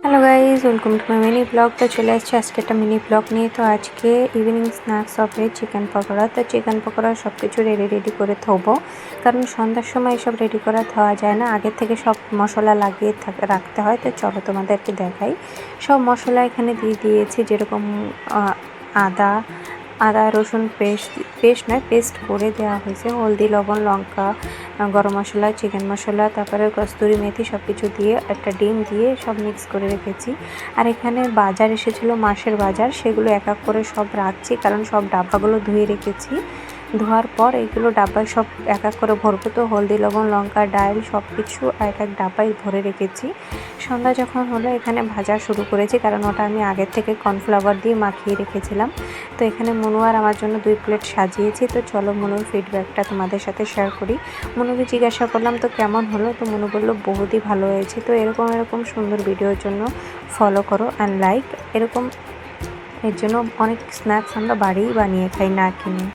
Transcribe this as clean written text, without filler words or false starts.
Hello guys, welcome to my mini blog. তো চলে আসছে আজকে একটা মিনি ব্লগ নিয়ে। তো আজকে ইভিনিং স্ন্যাক্স হবে চিকেন পকোড়া। তো চিকেন পকোড়া সব কিছু রেডি করে থবো, কারণ সন্ধ্যার সময় এসব রেডি করা থওয়া যায় না, আগে থেকে সব মশলা লাগিয়ে রাখতে হয়। তো চলো তোমাদেরকে দেখাই। সব মশলা এখানে দিয়ে দিয়েছি, যেরকম আদা রসুন পেস্ট করে দেওয়া হয়েছে, হলদি লবণ লঙ্কা গরম মশলা চিকেন মশলা তারপরে কস্তুরি মেথি সব কিছু দিয়ে একটা ডিম দিয়ে সব মিক্স করে রেখেছি। আর এখানে বাজার এসেছিলো, মাছের বাজার, সেগুলো এক এক করে সব রাখছি, কারণ সব ডাব্বাগুলো ধুয়ে রেখেছি। ধোয়ার পর এইগুলো ডাব্বায় সব এক এক করে ভরবো। তো হলদি লবণ লঙ্কা ডাল সব কিছু এক এক ডাব্বায় ভরে রেখেছি। সন্ধ্যা যখন হলো এখানে ভাজা শুরু করেছি, কারণ ওটা আমি আগের থেকে কর্নফ্লাওয়ার দিয়ে মাখিয়ে রেখেছিলাম। তো এখানে মনু আর আমার জন্য 2 প্লেট সাজিয়েছি। তো চলো মনুর ফিডব্যাকটা তোমাদের সাথে শেয়ার করি। মনুকে জিজ্ঞাসা করলাম তো কেমন হলো, তো মনু বললো বহুতই ভালো হয়েছে। তো এরকম সুন্দর ভিডিওর জন্য ফলো করো অ্যান্ড লাইক। এর জন্য অনেক স্ন্যাক্স আমরা বাড়িই বানিয়ে খাই, না কিনে।